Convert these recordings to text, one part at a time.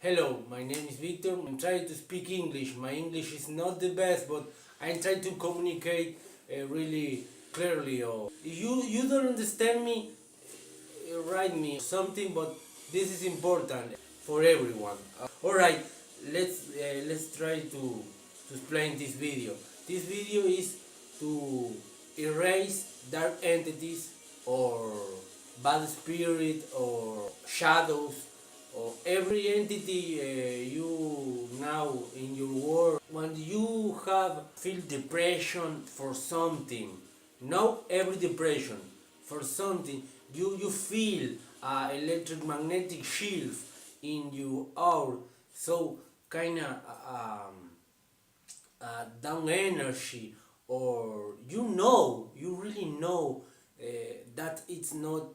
Hello, my name is Victor. I'm trying to speak English. My English is not the best, but I'm trying to communicate really clearly. Or if you don't understand me, write me something. But this is important for everyone. All right, let's try to explain this video. This video is to erase dark entities or bad spirit or shadows or every entity you now in your world. When you have feel depression for something, not every depression, for something, you feel electromagnetic shield in your aura, so kind of down energy, or you really know that it's not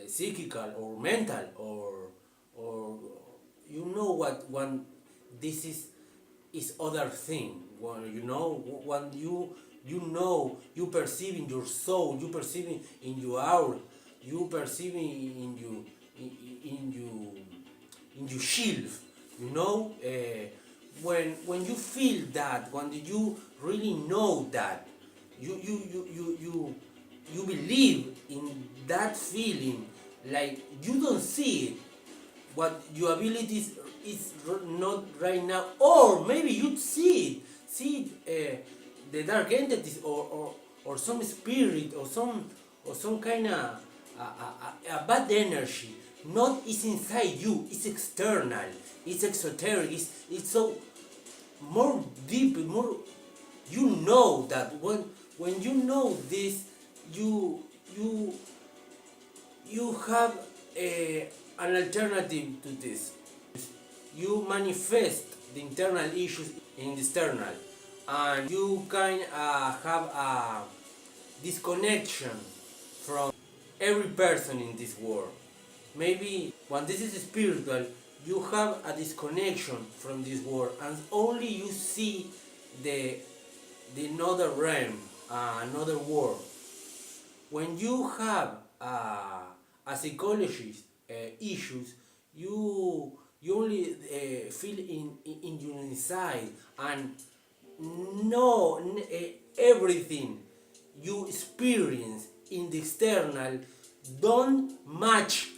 psychical or mental, or you know what one this is other thing. Well, you know when you perceive in your soul, you perceive in your aura, you perceive in your shield, you know. When you feel that, when you really know that, you believe in that feeling, like you don't see it, what your abilities is not right now, or maybe you see the dark entities, or some spirit, or some kind of a bad energy, not is inside you, it's external, it's exoteric, it's so more deep, more, you know that when you know this, you you have an alternative to this. You manifest the internal issues in the external, and you can have a disconnection from every person in this world. Maybe when this is spiritual, you have a disconnection from this world, and only you see the another realm, another world. When you have a psychologist issues, you only feel in your inside, and know everything you experience in the external don't match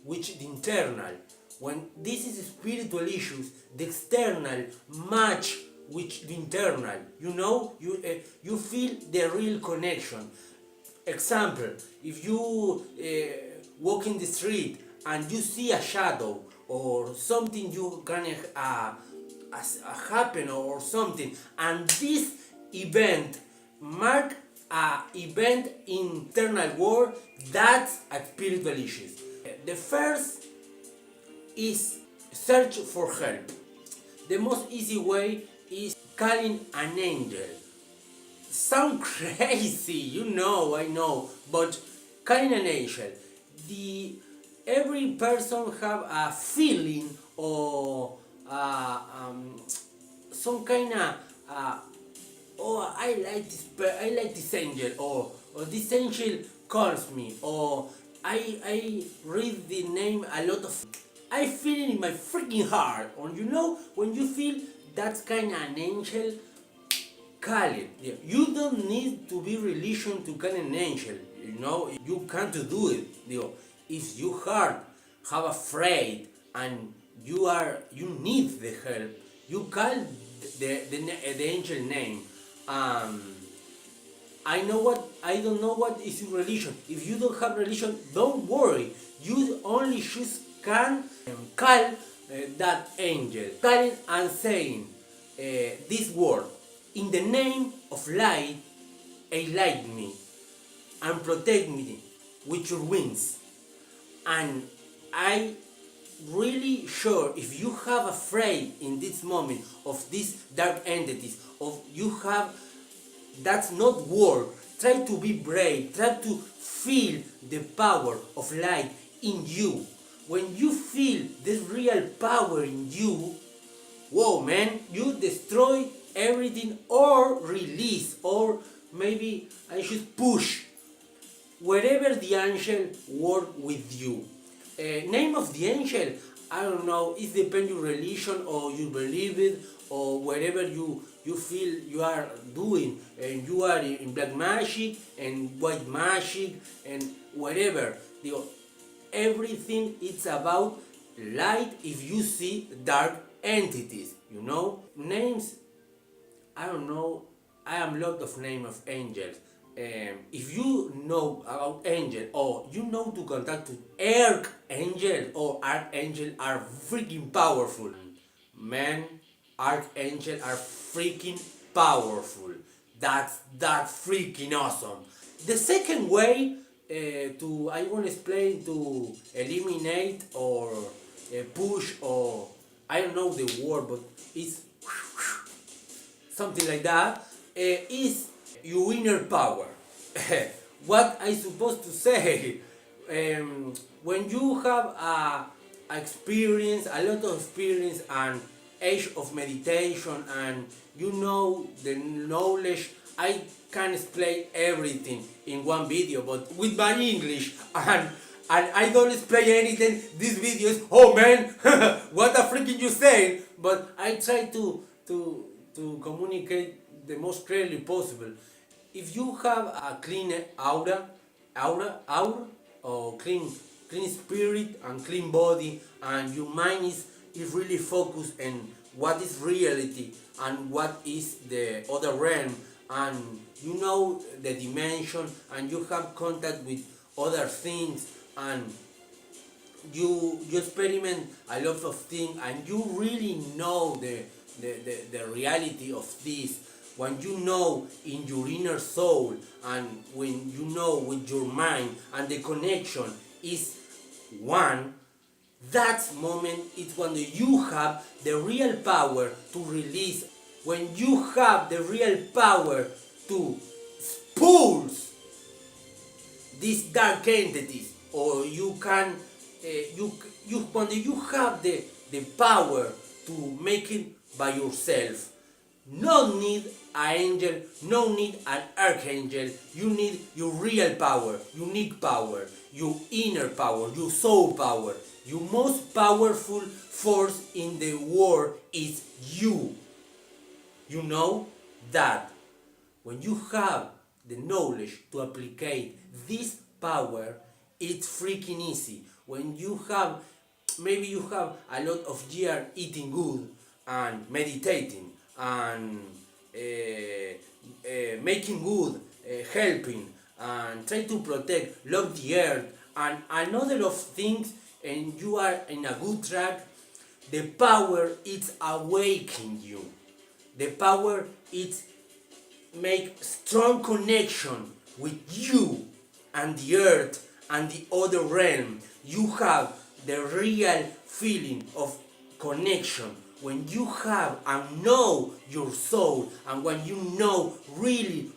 with the internal. When this is spiritual issues, the external match with the internal. You know, you feel the real connection. Example, if you walk in the street and you see a shadow or something, you can happen or something, and this event mark a event in internal world, that's a spiritual issue. The first is search for help. The most easy way is calling an angel. Sound crazy, you know, I know, but calling an angel. Every person have a feeling or some kind of oh, I like this angel, or this angel calls me, or I read the name a lot of. I feel it in my freaking heart, or you know, when you feel that's kind of an angel, call it. Yeah. You don't need to be religion to call an angel. You know, you can't do it. You know, if your heart have afraid and you need the help, you call the angel name. I don't know what is your religion. If you don't have religion, don't worry. You only just can call that angel, calling and saying this word: in the name of light, enlighten me and protect me with your wings. And I really sure, if you have afraid in this moment of these dark entities, of you have, that's not word. Try to be brave. Try to feel the power of light in you. When you feel this real power in you, whoa man, you destroy everything, or release, or maybe I should push wherever the angel work with you. Name of the angel, I don't know, it depends your religion or you believe it or wherever you feel you are doing, and you are in black magic and white magic and whatever. Everything it's about light if you see dark entities, names. I don't know. I am lot of name of angels. If you know about angel or you know to contact with archangel or archangel are freaking powerful. Man, archangel are freaking powerful. That's freaking awesome. The second way to I want to explain to eliminate or push or I don't know the word, but it's something like that, is your inner power. What I supposed to say? When you have a experience, a lot of experience and age of meditation, and you know the knowledge, I can explain everything in one video, but with my English and I don't explain anything. This video is, oh man, what the freaking you saying? But I try to communicate the most clearly possible. If you have a clean aura, or clean spirit and clean body, and your mind is really focused on what is reality and what is the other realm, and you know the dimension, and you have contact with other things, and you experiment a lot of things, and you really know the reality of this. When you know in your inner soul, and when you know with your mind, and the connection is one, that moment is when you have the real power to release, when you have the real power to expulse these dark entities, or you can when you have the power to make it by yourself. No need an angel, no need an archangel. You need your real power, unique power, your inner power, your soul power. Your most powerful force in the world is you. You know that when you have the knowledge to apply this power, it's freaking easy. When you have, maybe you have a lot of years eating good and meditating and making good, helping and try to protect, love the earth and another of things, and you are in a good track, the power is awakening you. The power is make strong connection with you and the earth and the other realm. You have the real feeling of connection when you have and know your soul, and when you know really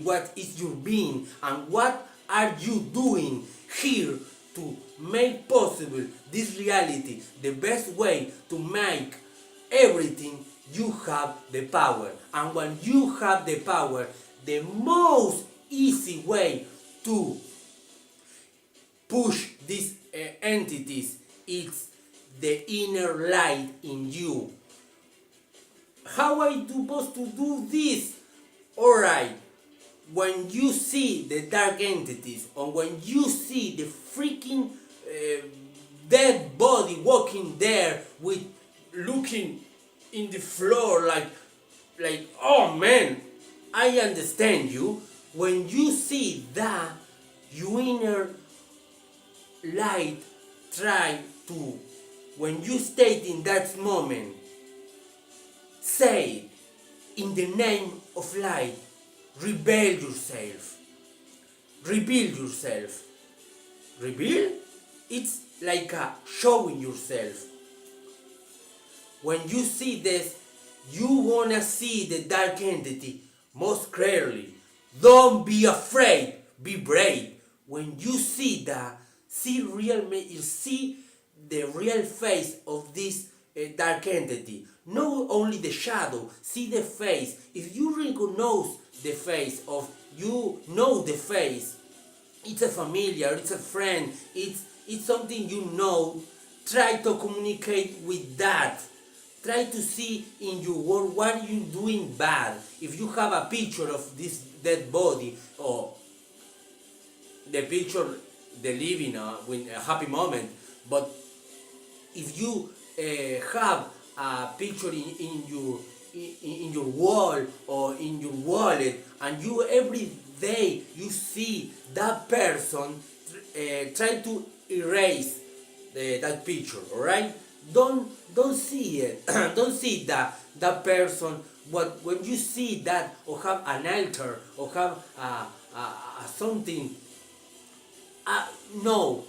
what is your being and what are you doing here to make possible this reality. The best way to make everything, you have the power. And when you have the power, the most easy way to push these entities is the inner light in you. How I supposed to do this? Alright, when you see the dark entities, or when you see the freaking dead body walking there with looking in the floor like oh man, I understand you. When you see that, your inner light try to, when you stay in that moment, say in the name of light, rebel yourself, rebuild yourself. Rebuild? It's like a showing yourself. When you see this, you wanna see the dark entity most clearly. Don't be afraid, be brave. When you see that, you see the real face of this dark entity. Not only the shadow, see the face. If you recognize the face of, you know the face, it's a familiar, it's a friend, it's something you know, try to communicate with that. Try to see in your work what you're doing bad. If you have a picture of this dead body, or the picture they live in with a happy moment, but if you have a picture in your wall or in your wallet, and you every day you see that person, try to erase that picture. All right, don't see it. Don't see that person. What when you see that, or have an altar, or have something, no,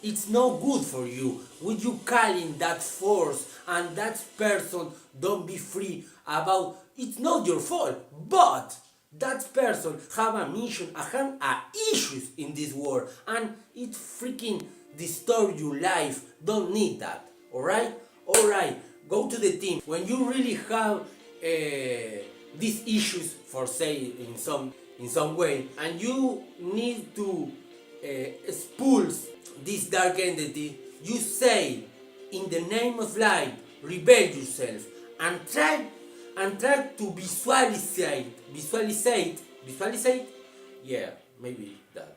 it's no good for you. Would you calling that force, and that person don't be free about? It's not your fault, but that person have a mission, have issues in this world, and it freaking disturb your life. Don't need that. All right. Go to the team when you really have these issues, for say in some way, and you need to expulse this dark entity. You say, in the name of light, rebel yourself, and try to visualize, yeah, maybe that,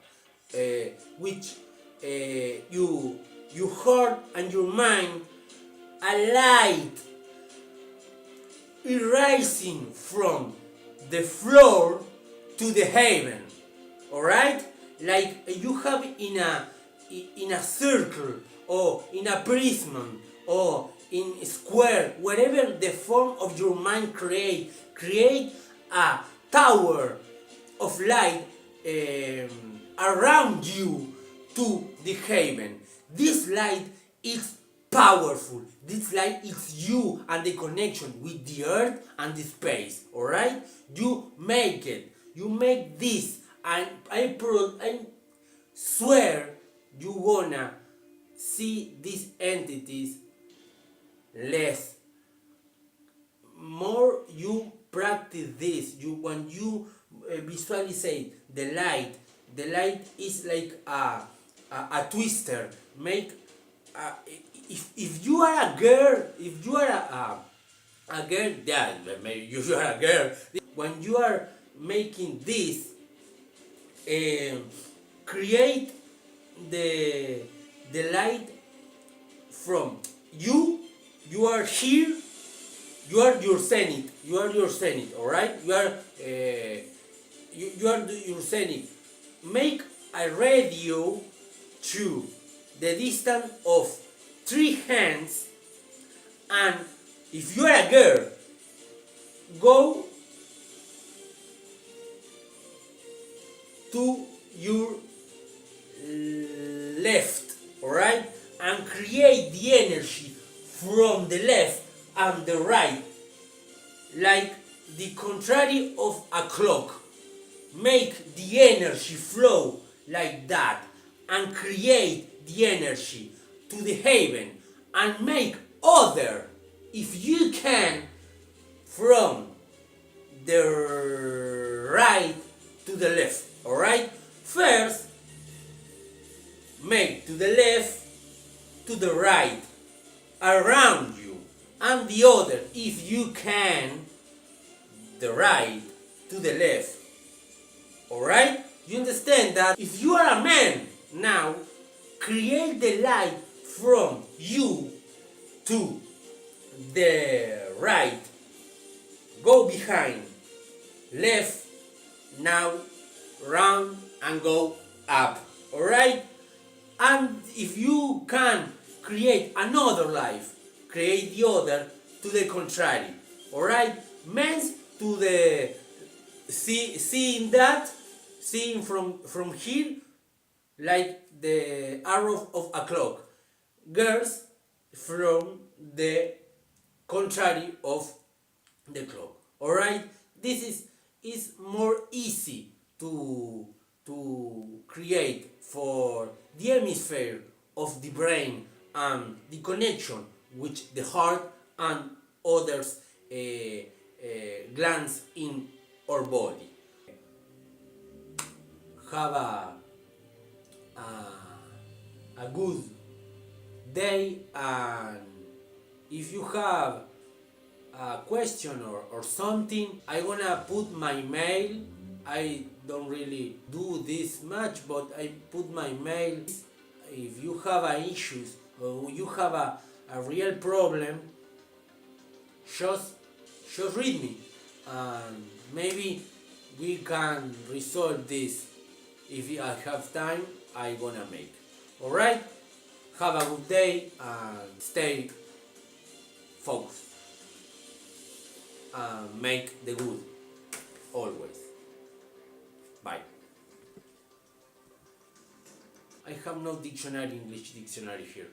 which your heart and your mind, a light rising from the floor to the heaven. All right, like you have in a circle, or in a prism, or in a square, whatever the form of your mind create a tower of light around you to the heaven. This light is powerful. This light is you and the connection with the earth and the space. All right, you make it. You make this, and I swear you gonna see these entities less. More you practice this, when you visualize the light is like a twister. Make if you are a girl, if you are a girl, yeah, maybe you are a girl. When you are making this, create the light from you. You are here. You are your zenith. All right. You are your zenith. Make a radio to the distance of 3 hands, and if you are a girl, go to your left, alright, and create the energy from the left and the right, like the contrary of a clock. Make the energy flow like that, and create the energy to the heaven, and make other, if you can, from the right to the left. Alright? First, make to the left, to the right, around you, and the other, if you can, the right to the left. Alright? You understand that? If you are a man now, create the light from you to the right. Go behind. Left. Now round and go up. Alright? And if you can create another life, create the other to the contrary. Alright? Men's to the seeing from here, like the arrow of a clock. Girls from the contrary of the clock. Alright? This is more easy to create for the hemisphere of the brain, and the connection with the heart and others glands in our body. Have a good day, and if you have a question or something, I gonna put my mail. I don't really do this much, but I put my mail. If you have a issues or you have a real problem, just read me, and maybe we can resolve this. If I have time, I gonna make. Alright? Have a good day and stay focused. And make the good always. Bye. I have no dictionary, English dictionary here.